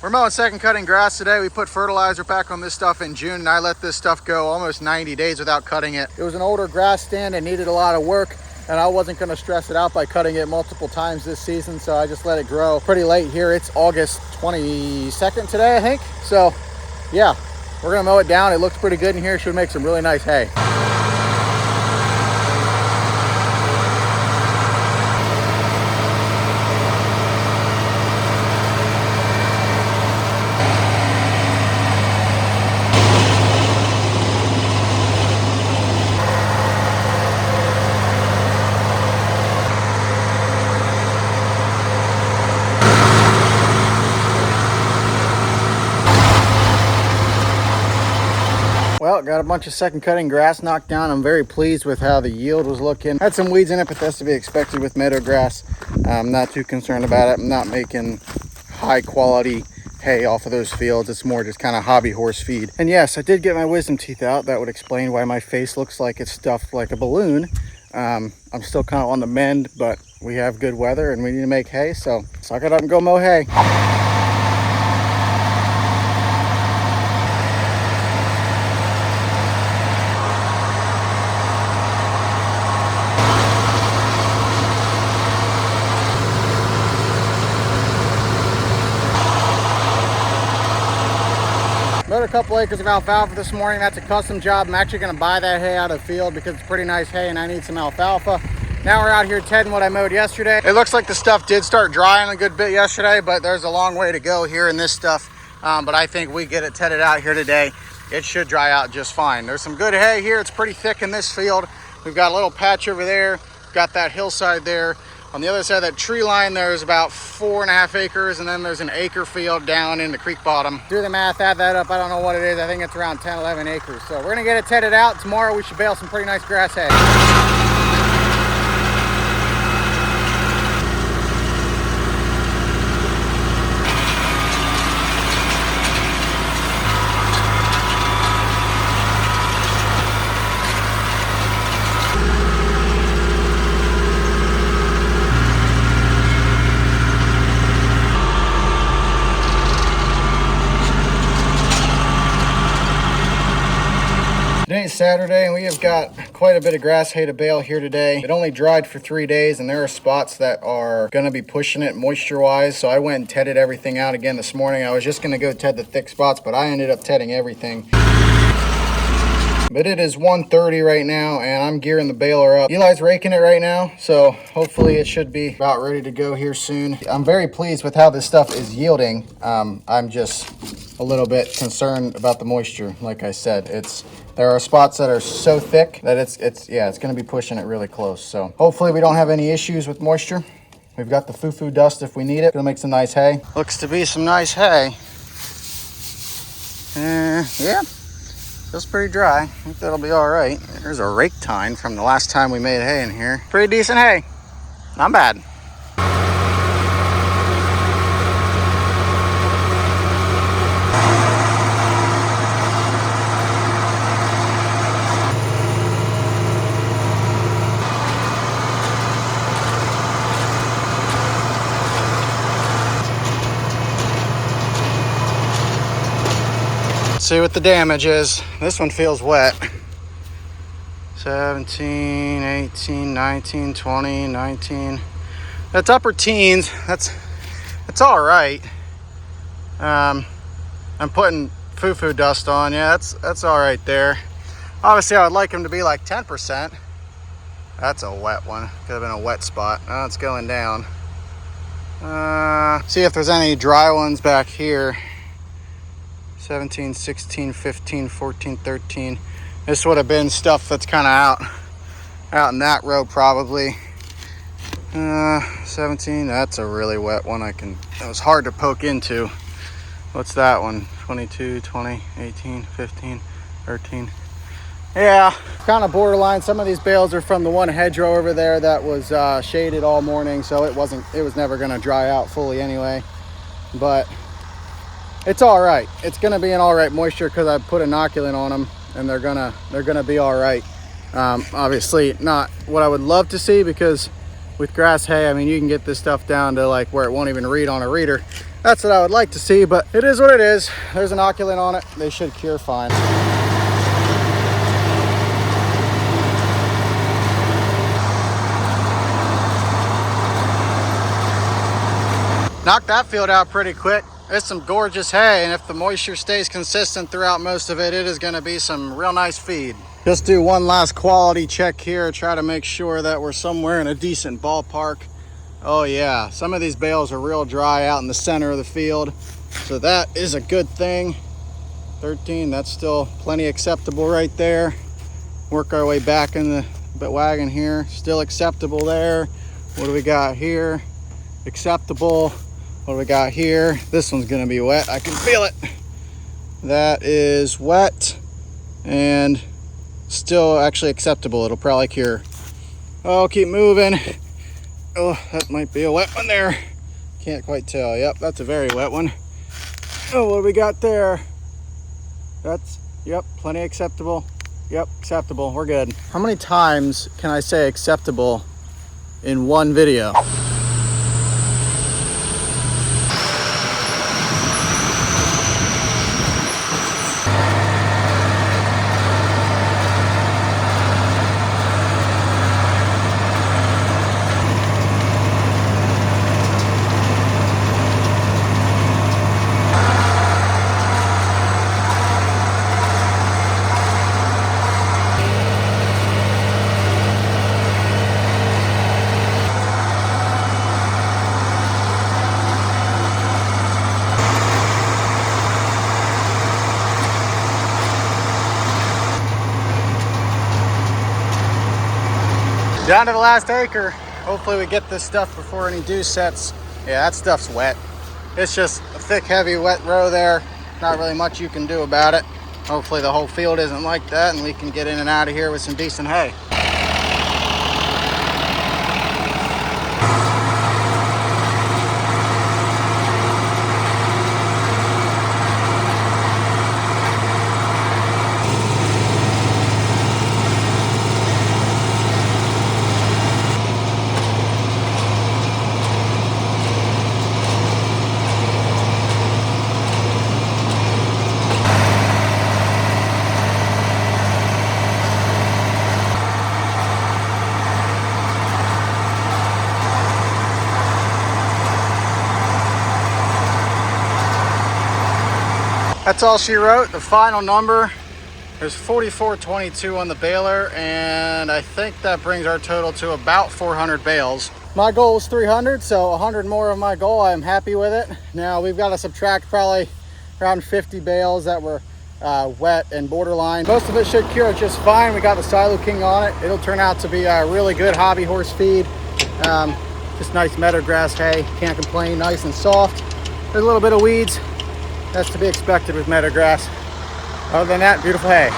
We're mowing second cutting grass today. We put fertilizer back on this stuff in June, and I let this stuff go almost 90 days without cutting it. It was an older grass stand and needed a lot of work, and I wasn't gonna stress it out by cutting it multiple times this season, so I just let it grow pretty late here. It's August 22nd today, I think. So yeah, we're gonna mow it down. It looks pretty good in here. Should make some really nice hay. Well, got a bunch of second cutting grass knocked down. I'm very pleased with how the yield was looking. Had some weeds in it, but that's to be expected with meadow grass. I'm not too concerned about it. I'm not making high quality hay off of those fields. It's more just kind of hobby horse feed. And yes, I did get my wisdom teeth out. That would explain why my face looks like it's stuffed like a balloon. I'm still kind of on the mend, but we have good weather and we need to make hay. So suck it up and go mow hay. Mowed a couple acres of alfalfa this morning. That's a custom job. I'm actually going to buy that hay out of the field because it's pretty nice hay and I need some alfalfa. Now we're out here tedding what I mowed yesterday. It looks like the stuff did start drying a good bit yesterday, but there's a long way to go here in this stuff. But I think we get it tedded out here today. It should dry out just fine. There's some good hay here. It's pretty thick in this field. We've got a little patch over there. Got that hillside there. On the other side of that tree line, there's about 4.5 acres, and then there's an acre field down in the creek bottom. Do the math, add that up. I don't know what it is. I think it's around 10, 11 acres. So we're gonna get it tedded out. Tomorrow we should bale some pretty nice grass hay. Today's Saturday and we have got quite a bit of grass hay to bale here today. It only dried for 3 days and there are spots that are going to be pushing it moisture wise. So I went and tedded everything out again this morning. I was just going to go ted the thick spots, but I ended up tedding everything. But it is 1:30 right now and I'm gearing the baler up. Eli's raking it right now, so hopefully it should be about ready to go here soon. I'm very pleased with how this stuff is yielding. I'm just a little bit concerned about the moisture. Like I said, there are spots that are so thick that it's going to be pushing it really close. So hopefully we don't have any issues with moisture. We've got the foo-foo dust if we need it. Gonna make some nice hay. Looks to be some nice hay. Yeah. Feels pretty dry. I think that'll be all right. There's a rake tine from the last time we made hay in here. Pretty decent hay. Not bad. See what the damage is. This one feels wet. 17, 18, 19, 20, 19. That's upper teens. That's all right. I'm putting foo-foo dust on. Yeah, that's all right there. Obviously, I would like them to be like 10%. That's a wet one. Could have been a wet spot. Oh, it's going down. See if there's any dry ones back here. 17, 16, 15, 14, 13. This would have been stuff that's kind of out in that row probably. 17, that's a really wet one. That was hard to poke into. What's that one? 22, 20, 18, 15, 13. Yeah, kind of borderline. Some of these bales are from the one hedgerow over there that was shaded all morning, so it was never going to dry out fully anyway. But it's all right. It's going to be an all right moisture because I put inoculant on them, and they're gonna be all right. Obviously not what I would love to see, because with grass hay, I mean, you can get this stuff down to like where it won't even read on a reader. That's what I would like to see, but it is what it is. There's an inoculant on it. They should cure fine. Knocked that field out pretty quick. It's some gorgeous hay, and if the moisture stays consistent throughout most of it, it is going to be some real nice feed. Just do one last quality check here, try to make sure that we're somewhere in a decent ballpark. Oh yeah, some of these bales are real dry out in the center of the field, so that is a good thing. 13, that's still plenty acceptable right there. Work our way back in the wagon here, still acceptable there. What do we got here? Acceptable. What do we got here? This one's gonna be wet, I can feel it. That is wet and still actually acceptable. It'll probably cure. Oh, keep moving. Oh, that might be a wet one there. Can't quite tell. Yep, that's a very wet one. Oh, what do we got there? That's, yep, plenty acceptable. Yep, acceptable, we're good. How many times can I say acceptable in one video? Down to the last acre. Hopefully we get this stuff before any dew sets. Yeah, that stuff's wet. It's just a thick, heavy, wet row there. Not really much you can do about it. Hopefully the whole field isn't like that and we can get in and out of here with some decent hay. That's all she wrote. The final number is 4422 on the baler, and I think that brings our total to about 400 bales. My goal was 300, so 100 more of my goal. I'm happy with it. Now we've got to subtract probably around 50 bales that were wet and borderline. Most of it should cure just fine. We got the Silo King on it. It'll turn out to be a really good hobby horse feed. Just nice meadow grass hay. Can't complain. Nice and soft. There's a little bit of weeds. That's to be expected with meadow grass. Other than that, beautiful hay.